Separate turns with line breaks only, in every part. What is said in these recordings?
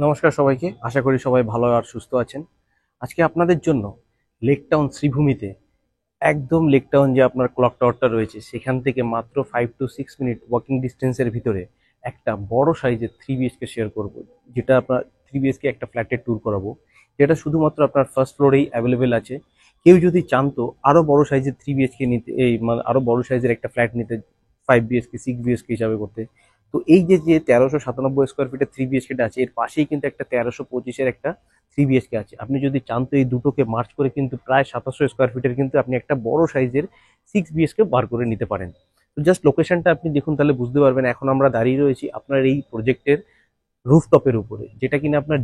নমস্কার সবাইকে, আশা করি সবাই ভালো আর সুস্থ আছেন। আজকে আপনাদের জন্য লেক টাউন শ্রীভূমিতে, একদম লেক টাউন যে আপনার ক্লক টাওয়ারটা রয়েছে সেখান থেকে মাত্র 5 to 6 মিনিট ওয়াকিং ডিস্টেন্সের ভিতরে একটা বড় সাইজের 3 BHK শেয়ার করব, যেটা আপনার 3 BHK একটা ফ্ল্যাটের ট্যুর করাবো, যেটা শুধুমাত্র আপনার ফার্স্ট ফ্লোরেই অ্যাভেলেবেল আছে। কেউ যদি চান তো আরও বড় সাইজের 3 BHK নিতে, এই মানে আরও বড় সাইজের একটা ফ্ল্যাট নিতে, 5 BHK 6 BHK হিসাবে করতে, তো এই যে 1397 স্কোয়ার ফিটের 3 BHKটা আছে, এর পাশেই কিন্তু একটা 1325-এর একটা 3 BHK আছে। আপনি যদি চান তো এই দুটোকে মার্চ করে কিন্তু প্রায় 2700 স্কোয়ার ফিটের কিন্তু আপনি একটা বড় সাইজের 6 BHK বার করে নিতে পারেন। তো জাস্ট লোকেশনটা আপনি দেখুন, তাহলে বুঝতে পারবেন। এখন আমরা দাঁড়িয়ে রয়েছি আপনার এই প্রজেক্টের রুফটপের উপরে, যেটা কিনা আপনার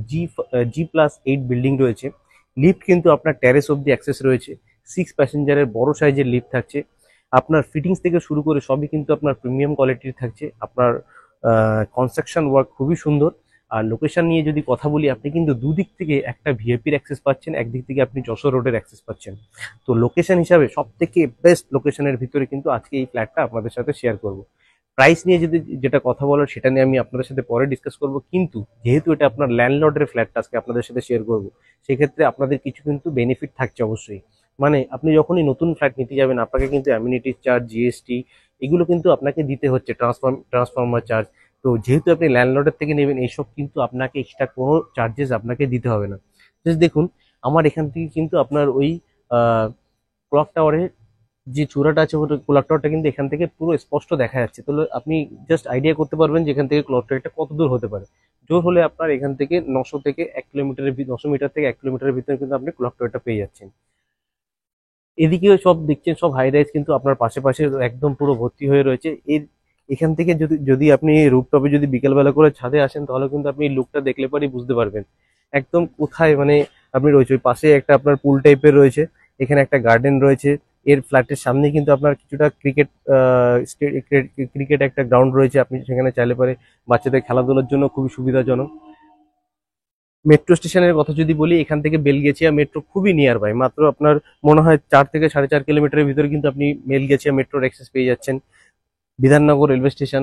G+8 বিল্ডিং রয়েছে। লিফট কিন্তু আপনার টেরেস অব্দি অ্যাক্সেস রয়েছে। 6 প্যাসেঞ্জারের বড় সাইজের লিফট থাকছে। আপনার ফিটিংস থেকে শুরু করে সবই কিন্তু আপনার প্রিমিয়াম কোয়ালিটির থাকছে। আপনার কনস্ট্রাকশন ওয়ার্ক খুবই সুন্দর। আর লোকেশন নিয়ে যদি কথা বলি, আপনি কিন্তু দুদিক থেকে একটা ভিআইপির অ্যাক্সেস পাচ্ছেন, একদিক থেকে আপনি যশোর রোডের অ্যাক্সেস পাচ্ছেন। তো লোকেশন হিসাবে সব থেকে বেস্ট লোকেশনের ভিতরে কিন্তু আজকে এই ফ্ল্যাটটা আপনাদের সাথে শেয়ার করব। প্রাইস নিয়ে যদি যেটা কথা বলার সেটা নিয়ে আমি আপনাদের সাথে পরে ডিসকাস করব, কিন্তু যেহেতু এটা আপনার ল্যান্ডলর্ডের ফ্ল্যাটটা আজকে আপনাদের সাথে শেয়ার করব, সেক্ষেত্রে আপনাদের কিছু কিন্তু বেনিফিট থাকছে অবশ্যই। মানে আপনি যখনই নতুন ফ্ল্যাট নিতে যাবেন, আপনাকে কিন্তু অ্যামিনিটিস চার্জ, জিএসটি, এগুলো কিন্তু আপনাকে দিতে হচ্ছে, ট্রান্সফরমার চার্জ। তো যেহেতু আপনি ল্যান্ডলর্ডের থেকে নেবেন, এইসব কিন্তু আপনাকে এক্সট্রা কোনো চার্জেস আপনাকে দিতে হবে না। জাস্ট দেখুন, আমার এখান থেকে কিন্তু আপনার ওই ক্লক টাওয়ারের যে চূড়াটা আছে, ওটা ক্লক টাওয়ারটা কিন্তু এখান থেকে পুরো স্পষ্ট দেখা যাচ্ছে। তাহলে আপনি জাস্ট আইডিয়া করতে পারবেন যে এখান থেকে ক্লক টাওয়ারটা কত দূর হতে পারে। জোর হলে আপনার এখান থেকে 900 মিটারের 900 মিটার থেকে 1 কিলোমিটারের ভিতরে কিন্তু আপনি ক্লক টাওয়ারটা পেয়ে যাচ্ছেন। এদিকেও সব দেখছেন, সব হাই রাইজ কিন্তু আপনার পাশে পাশে একদম পুরো ভর্তি হয়ে রয়েছে। এখান থেকে যদি যদি আপনি রুফটপে যদি বিকেলবেলা করে ছাদে আসেন, তাহলে কিন্তু আপনি লুকটা দেখলে পরেই বুঝতে পারবেন একদম কোথায় মানে আপনি রয়েছে। ওই পাশে একটা আপনার পুল টাইপের রয়েছে, এখানে একটা গার্ডেন রয়েছে। এর ফ্ল্যাটের সামনে কিন্তু আপনার কিছুটা ক্রিকেট একটা গ্রাউন্ড রয়েছে, আপনি সেখানে চাইলে পরে বাচ্চাদের খেলাধুলার জন্য খুবই সুবিধাজনক। মেট্রো স্টেশনের কথা যদি বলি, এখান থেকে বেলগেছিয়া মেট্রো খুবই নিয়ার বাই, মাত্র আপনার মনে হয় 4 থেকে 4.5 কিলোমিটারের ভিতরে কিন্তু আপনি বেলগেছিয়া মেট্রোর অ্যাক্সেস পেয়ে যাচ্ছেন। বিধাননগর রেলওয়ে স্টেশন,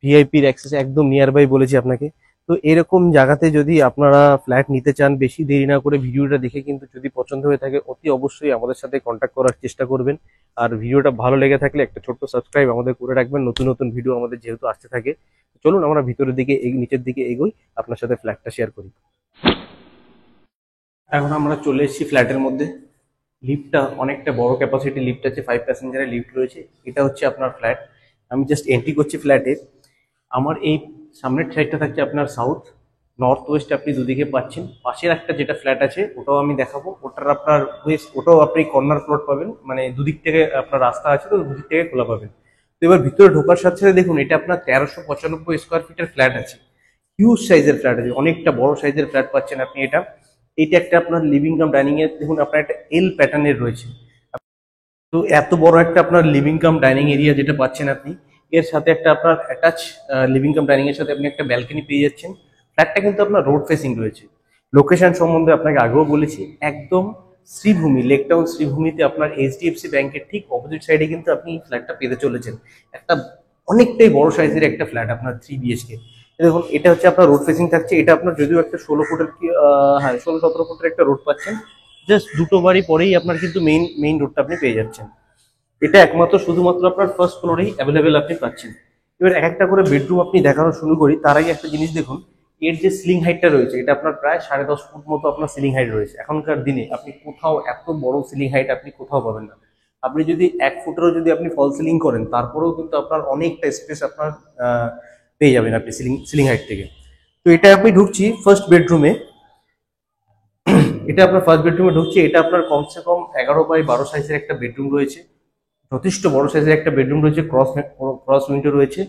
ভিআইপির অ্যাক্সেস একদম নিয়ার বাই বলেছি আপনাকে। তো এরকম জায়গাতে যদি আপনারা ফ্ল্যাট নিতে চান, বেশি দেরি না করে ভিডিওটা দেখে কিন্তু যদি পছন্দ হয়ে থাকে, অতি অবশ্যই আমাদের সাথে কন্ট্যাক্ট করার চেষ্টা করবেন। আর ভিডিওটা ভালো লেগে থাকলে একটা ছোট্ট সাবস্ক্রাইব আমাদের করে রাখবেন, নতুন নতুন ভিডিও আমাদের যেহেতু আসতে থাকে। চলুন আমরা ভিতরের দিকে নিচের দিকে এগোই, আপনার সাথে ফ্ল্যাটটা শেয়ার করি। এখন আমরা চলে এসেছি ফ্ল্যাটের মধ্যে। লিফটটা অনেকটা বড় ক্যাপাসিটি লিফট আছে, 5 প্যাসেঞ্জারের লিফট রয়েছে। এটা হচ্ছে আপনার ফ্ল্যাট। আমি জাস্ট এন্ট্রি করছি ফ্ল্যাটে। আমার এই সামনের সাইডটা থাকছে আপনার সাউথ, নর্থ ওয়েস্ট আপনি দুদিকে পাচ্ছেন। পাশের একটা যেটা ফ্ল্যাট আছে ওটাও আমি দেখাবো, ওটার আপনার ওয়েস্ট, ওটাও আপনি কর্নার প্লট পাবেন, মানে দুদিক থেকে আপনার রাস্তা আছে, তো দুদিক থেকে খোলা পাবেন। তো এবার ভিতরে ঢোকার সাথে সাথে দেখুন, এটা আপনার 1395 স্কোয়ার ফিটের ফ্ল্যাট আছে। হিউজ সাইজের ফ্ল্যাট আছে, অনেকটা বড় সাইজের ফ্ল্যাট পাচ্ছেন আপনি এটা। এইটা একটা আপনার লিভিং কাম ডাইনিং এর, দেখুন আপনার একটা এল প্যাটার্নের রয়েছে। তো এত বড় একটা আপনার লিভিং কাম ডাইনিং এরিয়া যেটা পাচ্ছেন আপনি, এর সাথে একটা আপনার অ্যাটাচ লিভিং কাম ডাইনিং এর সাথে আপনি একটা ব্যালকনি পেয়ে যাচ্ছেন। ফ্ল্যাটটা কিন্তু আপনার রোড ফেসিং রয়েছে। লোকেশন সম্বন্ধে আপনাকে আগেও বলেছি, একদম শ্রীভূমি, লেকটাউন শ্রীভূমিতে আপনার এইচডিএফসি ব্যাংকের ঠিক অপোজিট সাইডে কিন্তু আপনি এই ফ্ল্যাটটা পেতে চলেছেন। একটা অনেকটাই বড় সাইজের একটা ফ্ল্যাট আপনার 3 BHK। দেখুন, এটা হচ্ছে আপনার রোড ফেসিং থাকছে। এটা আপনার যদিও একটা 16 ফুটের হ্যাঁ 16-17 ফুটের একটা রোড পাচ্ছেন। জাস্ট দুটো বাড়ি পরেই আপনার কিন্তু মেইন রোডটা আপনি পেয়ে যাচ্ছেন। এটা একমাত্র শুধুমাত্র আপনার ফার্স্ট ফ্লোরেই অ্যাভেলেবেল আপনি পাচ্ছেন। এবার এক একটা করে বেডরুম আপনি দেখানো শুরু করি, তার আগে একটা জিনিস দেখুন। এর যে সিলিং হাইটটা রয়েছে, এটা আপনার প্রায় 10.5 ফুট মতো আপনার সিলিং হাইট রয়েছে। এখনকার দিনে আপনি কোথাও এত বড় সিলিং হাইট আপনি কোথাও পাবেন না। আপনি যদি 1 ফুটেরও যদি আপনি ফল সিলিং করেন, তারপরেও কিন্তু আপনার অনেকটা স্পেস আপনার পেয়ে যাবেন আপনি সিলিং হাইট থেকে। তো এটা আপনি ঢুকছি ফার্স্ট বেডরুমে। এটা আপনার ফার্স্ট বেডরুমে ঢুকছে। এটা আপনার কমসে কম 11 বাই 12 সাইজের একটা বেডরুম রয়েছে। যথেষ্ট বড় সাইজের একটা বেডরুম রয়েছে, ক্রস উইন্ডো রয়েছে।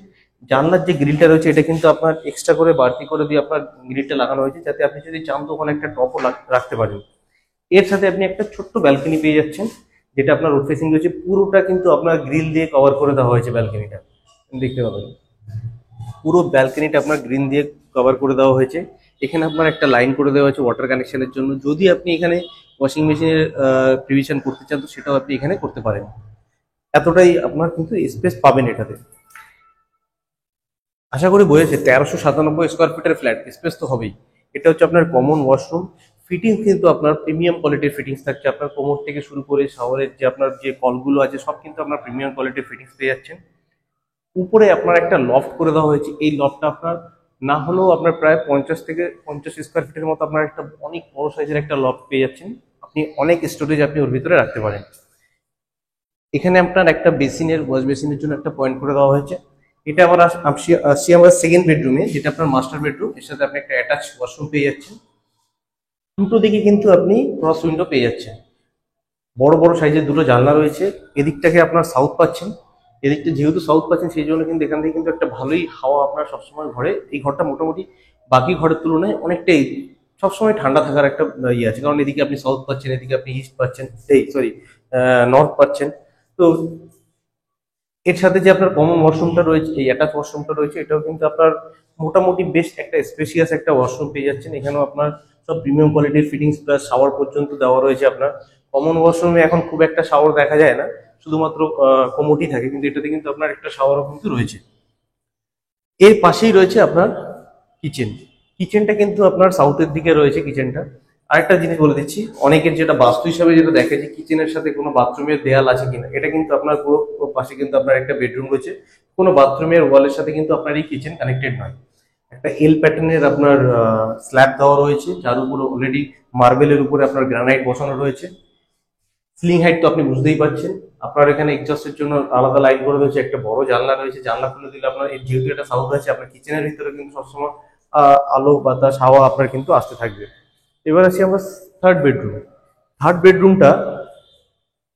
জানলার যে গ্রিলটা রয়েছে, এটা কিন্তু আপনার এক্সট্রা করে বাড়তি করে দিয়ে আপনার গ্রিলটা লাগানো হয়েছে, যাতে আপনি যদি চান তো ওখানে একটা টপও রাখতে পারেন। এর সাথে আপনি একটা ছোট্ট ব্যালকনি পেয়ে যাচ্ছেন, যেটা আপনার রোড ফেসিং রয়েছে। পুরোটা কিন্তু আপনার গ্রিল দিয়ে কভার করে দেওয়া হয়েছে ব্যালকনিটা, দেখতে পাবেন। পুরো ব্যালকনিটা আপনার গ্রিন দিয়ে কভার করে দেওয়া হয়েছে। এখানে আপনার একটা লাইন করে দেওয়া হয়েছে ওয়াটার কানেকশনের জন্য। যদি আপনি এখানে ওয়াশিং মেশিনের প্রিভিশন করতে চান, তো সেটাও আপনি এখানে করতে পারেন। এতটাই আপনার কিন্তু স্পেস পাবেন এটাতে। আশা করি বলেছে 1397 স্কোয়ার ফিটের ফ্ল্যাট, স্পেস তো হবেই। এটা হচ্ছে আপনার কমন ওয়াশরুম। ফিটিংস কিন্তু আপনার প্রিমিয়াম কোয়ালিটির ফিটিংস থাকছে, আপনার কোমর থেকে শুরু করে শাওয়ারের যে আপনার যে কলগুলো আছে সব কিন্তু আপনার প্রিমিয়াম কোয়ালিটির ফিটিংস পেয়ে যাচ্ছেন। উপরে আপনার একটা লফট করে দেওয়া হয়েছে, এই লফটটা আপনার না হলেও আপনার প্রায় 50 থেকে 50 স্কোয়ার ফিটের মতো আপনার একটা অনেক বড় সাইজের একটা লফট পেয়ে যাচ্ছেন। আপনি অনেক স্টোরেজ আপনি ওর ভিতরে রাখতে পারেন। এখানে আপনার একটা বেসিনের ওয়াশ বেসিনের জন্য একটা পয়েন্ট করে দেওয়া হয়েছে। এটা আবার আসছি আমরা সেকেন্ড বেডরুমে, যেটা আপনার মাস্টার বেডরুম। এর সাথে আপনি একটা অ্যাটাচ ওয়াশরুম পেয়ে যাচ্ছেন। দুটো দিকে কিন্তু আপনি ক্রস উইন্ডো পেয়ে যাচ্ছেন। বড় বড় সাইজের দুটো জানলা রয়েছে। এদিকটাকে আপনার সাউথ পাচ্ছেন, এদিকটা যেহেতু সাউথ পাচ্ছেন সেই জন্য কিন্তু এখান থেকে কিন্তু একটা ভালোই হাওয়া আপনার সবসময় ঘরে। এই ঘরটা মোটামুটি বাকি ঘরের তুলনায় অনেকটাই সবসময় ঠান্ডা থাকার একটা ইয়ে আছে, কারণ এদিকে আপনি সাউথ পাচ্ছেন, এদিকে আপনি ইস্ট পাচ্ছেন, এই সরি নর্থ পাচ্ছেন। তো এর সাথে যে আপনার কমন ওয়াশরুমটা রয়েছে, এই অ্যাটাচ ওয়াশরুমটা রয়েছে, এটাও কিন্তু আপনার মোটামুটি বেশ একটা স্পেশিয়াস একটা ওয়াশরুম পেয়ে যাচ্ছেন। এখানেও আপনার সব প্রিমিয়াম কোয়ালিটির ফিটিংস প্লাস শাওয়ার পর্যন্ত দেওয়া রয়েছে। আপনার কমন ওয়াশরুমে এখন খুব একটা শাওয়ার দেখা যায় না, শুধুমাত্র কোমোডই থাকে, কিন্তু এটাতে কিন্তু আপনার একটা শাওয়ারও কিন্তু রয়েছে। এর পাশেই রয়েছে আপনার কিচেন। কিচেনটা কিন্তু আপনার সাউথের দিকে রয়েছে কিচেনটা। আরেকটা জিনিস বলে দিচ্ছি, অনেকের যেটা বাস্তু হিসাবে যেটা দেখে যে কিচেনের সাথে কোনো বাথরুমের দেয়াল আছে কিনা, এটা কিন্তু আপনার পুরো পাশে কিন্তু আপনার একটা বেডরুম রয়েছে। কোনো বাথরুমের ওয়ালের সাথে কিন্তু আপনার এই কিচেন কানেক্টেড নয়। একটা এল প্যাটার্নের আপনার স্ল্যাব দেওয়া রয়েছে, যার উপর অলরেডি মার্বেলের উপরে আপনার গ্রানাইট বসানো রয়েছে। সিলিং হাইট তো আপনি বুঝতেই পারছেন। আপনার এখানে এক্সস্টের জন্য আলাদা লাইন করে রয়েছে, একটা বড় জানলা রয়েছে। জানলা খুলে দিলে আপনার যেহেতু এটা সাউথ আছে, আপনার কিচেনের ভিতরে কিন্তু সবসময় আলো বাতাস হাওয়া আপনার কিন্তু আসতে থাকবে। এবার আসি আমরা থার্ড বেডরুম। থার্ড বেডরুমটা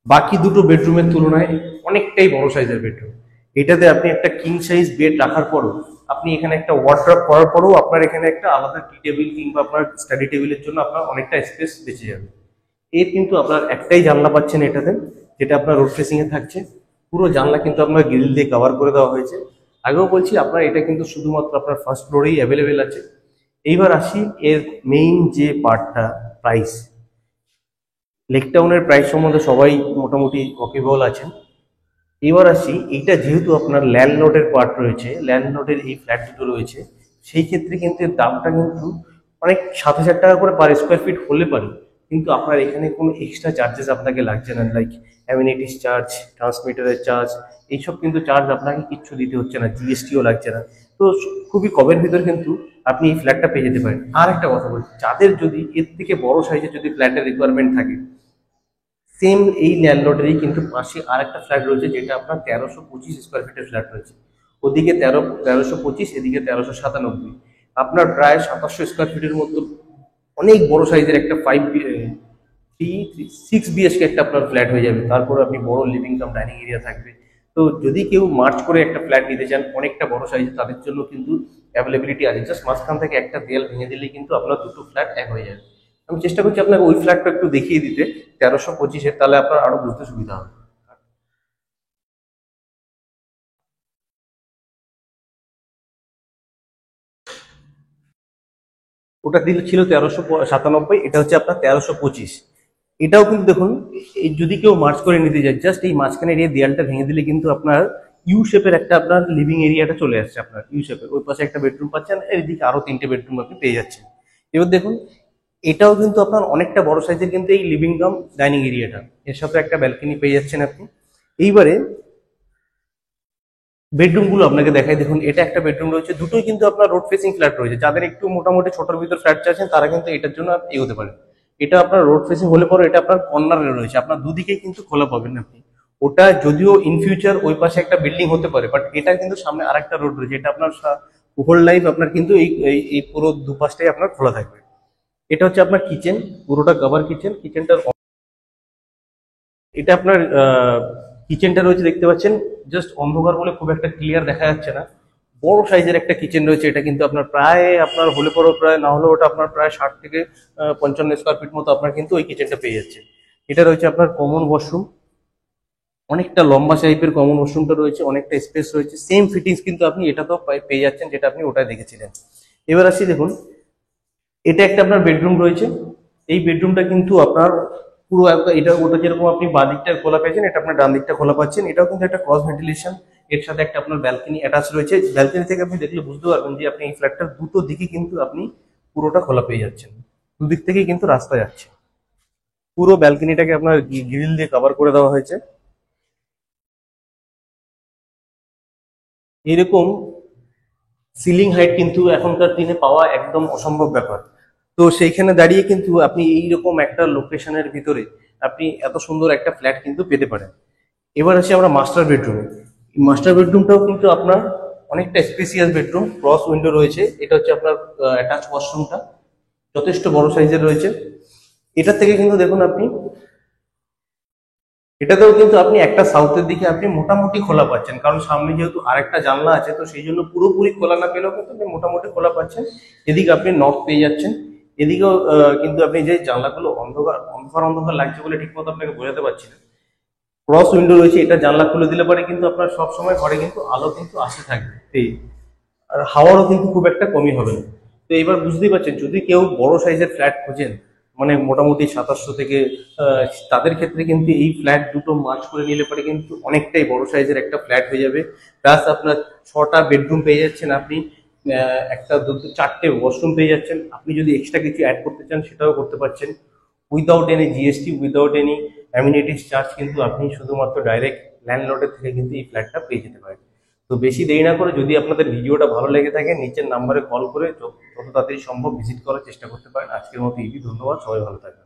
বাকি দুটো বেডরুমের তুলনায় অনেকটাই বড় সাইজের বেডরুম। এটাতে আপনি একটা কিং সাইজ বেড রাখার পরও, আপনি এখানে একটা ওয়ার্ড্রপ করার পরেও আপনার এখানে একটা আলাদা টি টেবিল কিংবা আপনার স্টাডি টেবিলের জন্য আপনার অনেকটা স্পেস বেঁচে যাবে। এর কিন্তু আপনার একটাই জানলা পাচ্ছেন এটাতে, যেটা আপনার রোড ফেসিং এ থাকছে। পুরো জানলা কিন্তু আপনার গ্রিল দিয়ে কভার করে দেওয়া হয়েছে। আগেও বলছি আপনার এটা কিন্তু শুধুমাত্র আপনার ফার্স্ট ফ্লোরেই অ্যাভেলেবেল আছে। এইবার আসি এর মেইন যে পার্টটা, প্রাইস। লেকটাউনের প্রাইস সম্বন্ধে সবাই মোটামুটি ওয়াকিবল আছেন। এবার আসি, এইটা যেহেতু আপনার ল্যান্ডলর্ডের পার্ট রয়েছে, ল্যান্ডলর্ডের এই ফ্ল্যাট দুটো রয়েছে, সেই ক্ষেত্রে কিন্তু এর দামটা কিন্তু অনেক 7,000 টাকা করে পার স্কোয়ার ফিট হলে পারে। কিন্তু আপনার এখানে কোনো এক্সট্রা চার্জেস আপনাকে লাগছে না, লাইক অ্যামিনিটিস চার্জ, ট্রান্সমিটারের চার্জ, এইসব কিন্তু চার্জ আপনাকে কিচ্ছু দিতে হচ্ছে না, জিএসটিও লাগছে না। তো খুবই কমের ভিতর কিন্তু আপনি এই ফ্ল্যাটটা পেয়ে যেতে পারেন। আর একটা কথা বলছি, যাদের যদি এর থেকে বড় সাইজের যদি ফ্ল্যাটের রিকোয়ারমেন্ট থাকে, সেম এই ল্যান্ডলর্ডেরই কিন্তু পাশে আর একটা ফ্ল্যাট রয়েছে, যেটা আপনার 1325 স্কোয়ার ফিটের ফ্ল্যাট রয়েছে। ওদিকে 1325, এদিকে 1397। আপনার প্রায় 2700 স্কোয়ার ফিটের মতো অনেক বড় সাইজের একটা 6 বিএচকে একটা আপনার ফ্ল্যাট হয়ে যাবে। তারপর আপনি বড় লিভিং কাম ডাইনিং এরিয়া থাকবে। তো যদি কেউ মার্চ করে একটা ফ্ল্যাট নিতে চান অনেকটা বড় সাইজে, তাদের জন্য কিন্তু অ্যাভেলেবিলিটি আছে। জাস্ট মাঝখান থেকে একটা দেয়াল ভেঙে দিলেই কিন্তু আপনার দুটো ফ্ল্যাট এক হয়ে যাবে। আমি চেষ্টা করছি আপনাকে ওই ফ্ল্যাটটা একটু দেখিয়ে দিতে, 1325-এর, তাহলে আপনার আরো বুঝতে সুবিধা হবে। ওটা দিল ছিল 1397, এটা হচ্ছে আপনার 1325। এটাও কিন্তু দেখুন, এই যদি কেউ মার্চ করে নিতে যায়, জাস্ট এই মাঝখানের এই দেয়ালটা ভেঙে দিলে কিন্তু আপনার ইউ শেপের একটা আপনার লিভিং এরিয়াটা চলে আসছে। আপনার ইউ শেপের ওই পাশে একটা বেডরুম পাচ্ছেন, এইদিকে আরো 3টে বেডরুম আপনি পেয়ে যাচ্ছেন। এবার দেখুন, এটাও কিন্তু আপনার অনেকটা বড় সাইজের কিন্তু এই লিভিং কাম ডাইনিং এরিয়াটা, এর সাথে একটা ব্যালকনি পেয়ে যাচ্ছেন আপনি। এইবারে বেডরুম গুলো আপনাকে দেখাই। দেখুন, এটা একটা বেডরুম রয়েছে, দুটোই কিন্তু আপনার রোড ফেসিং ফ্ল্যাট রয়েছে। যাদের একটু মোটামুটি ছোটর ভিতর ফ্ল্যাট চাচ্ছেন তারা কিন্তু এটার জন্য এগোতে পারেন। এটা আপনার রোড ফেসিং হলে পরে এটা আপনার কর্নারে রয়েছে, আপনার দুদিকে কিন্তু খোলা পাবেন আপনি। ওটা যদিও ইন ফিউচার ওই পাশে একটা বিল্ডিং হতে পারে, বাট এটা কিন্তু সামনে আরেকটা রোড রয়েছে, এটা আপনার হোল লাইফ আপনার কিন্তু এই এই এই পুরো দুপাশটাই আপনার খোলা থাকবে। এটা হচ্ছে আপনার কিচেন, পুরোটা কভার কিচেন। কিচেনটার এটা আপনার কিচেনটা রয়েছে, দেখতে পাচ্ছেন। জাস্ট অন্ধকার বলে খুব একটা ক্লিয়ার দেখা যাচ্ছে না। বড় সাইজের একটা কিচেন রয়েছে। এটা কিন্তু আপনার প্রায় আপনার হলে পরেও প্রায় না হলেও ওটা আপনার প্রায় 60 থেকে 55 স্কোয়ার ফিট মতো আপনার কিন্তু ওই কিচেনটা পেয়ে যাচ্ছে। এটা রয়েছে আপনার কমন ওয়াশরুম, অনেকটা লম্বা টাইপের কমন ওয়াশরুমটা রয়েছে, অনেকটা স্পেস রয়েছে। সেম ফিটিংস কিন্তু আপনি এটাতেও পেয়ে যাচ্ছেন, যেটা আপনি ওটাই দেখেছিলেন। এবার আসি, দেখুন এটা একটা আপনার বেডরুম রয়েছে। এই বেডরুমটা কিন্তু আপনার পুরো এটা ওটা যেরকম আপনি বাঁ দিকটা খোলা পেয়েছেন, এটা আপনার ডান দিকটা খোলা পাচ্ছেন। এটাও কিন্তু একটা ক্রস ভেন্টিলেশন, এর সাথে একটা আপনার ব্যালকনি অ্যাটাচ রয়েছে। ব্যালকনি থেকে আপনি দেখলে বুঝতে পারবেন যে আপনি এই ফ্ল্যাটটার দুটো দিকে কিন্তু আপনি পুরোটা খোলা পেয়ে যাচ্ছেন। দুদিক থেকেই কিন্তু রাস্তা যাচ্ছে। পুরো ব্যালকনিটাকে আপনার গ্রিল দিয়ে কভার করে দেওয়া হয়েছে। এরকম সিলিং হাইট কিন্তু এখনকার দিনে পাওয়া একদম অসম্ভব ব্যাপার। তো সেইখানে দাঁড়িয়ে কিন্তু আপনি এইরকম একটা লোকেশনের ভিতরে আপনি এত সুন্দর একটা ফ্ল্যাট কিন্তু পেতে পারেন। এবার আসি আমরা মাস্টার বেডরুমে। মাস্টার বেডরুমটাও কিন্তু আপনার অনেকটা স্পেসিয়াস বেডরুম, ক্রস উইন্ডো রয়েছে। এটা হচ্ছে আপনার অ্যাটাচ ওয়াশরুমটা যথেষ্ট বড় সাইজের রয়েছে। এটার থেকে কিন্তু দেখুন আপনি, এটাতেও কিন্তু আপনি একটা সাউথের দিকে আপনি মোটামুটি খোলা পাচ্ছেন, কারণ সামনে যেহেতু আরেকটা জানলা আছে, তো সেই জন্য পুরোপুরি খোলা না পেলেও কিন্তু আপনি মোটামুটি খোলা পাচ্ছেন। এদিকে আপনি নর্থ পেয়ে যাচ্ছেন। এদিকেও কিন্তু আপনি যে জানলাগুলো অন্ধকার অন্ধকার অন্ধকার লাগছে বলে ঠিক মতো আপনাকে বোঝাতে পারছি না, ক্রস উইন্ডো রয়েছে, এটা জানলা খুলে দিলে পরে কিন্তু আপনার সব সময় ঘরে কিন্তু আলো কিন্তু আসে থাকবে। এই আর হাওয়ারও কিন্তু খুব একটা কমই হবে না। তো এবার বুঝতেই পারছেন, যদি কেউ বড় সাইজের ফ্ল্যাট খোঁজেন, মানে মোটামুটি 2700 থেকে, তাদের ক্ষেত্রে কিন্তু এই ফ্ল্যাট দুটো মার্চ করে নিলে পরে কিন্তু অনেকটাই বড় সাইজের একটা ফ্ল্যাট হয়ে যাবে। প্লাস আপনার 6টা বেডরুম পেয়ে যাচ্ছেন আপনি, একটা দুটো 4টে ওয়াশরুম পেয়ে যাচ্ছেন। আপনি যদি এক্সট্রা কিছু অ্যাড করতে চান সেটাও করতে পারছেন, without any GST, without any amenities charge. কিন্তু আপনি শুধুমাত্র ডাইরেক্ট ল্যান্ডলর্ডের থেকে কিন্তু এই ফ্ল্যাটটা পেয়ে যেতে পারেন। তো বেশি দেরি না করে, যদি আপনাদের ভিডিওটা ভালো লেগে থাকে, নিচের নাম্বারে কল করে যত তাড়াতাড়ি সম্ভব ভিজিট করার চেষ্টা করতে পারেন। আজকের মতো ধন্যবাদ, সবাই ভালো থাকবেন।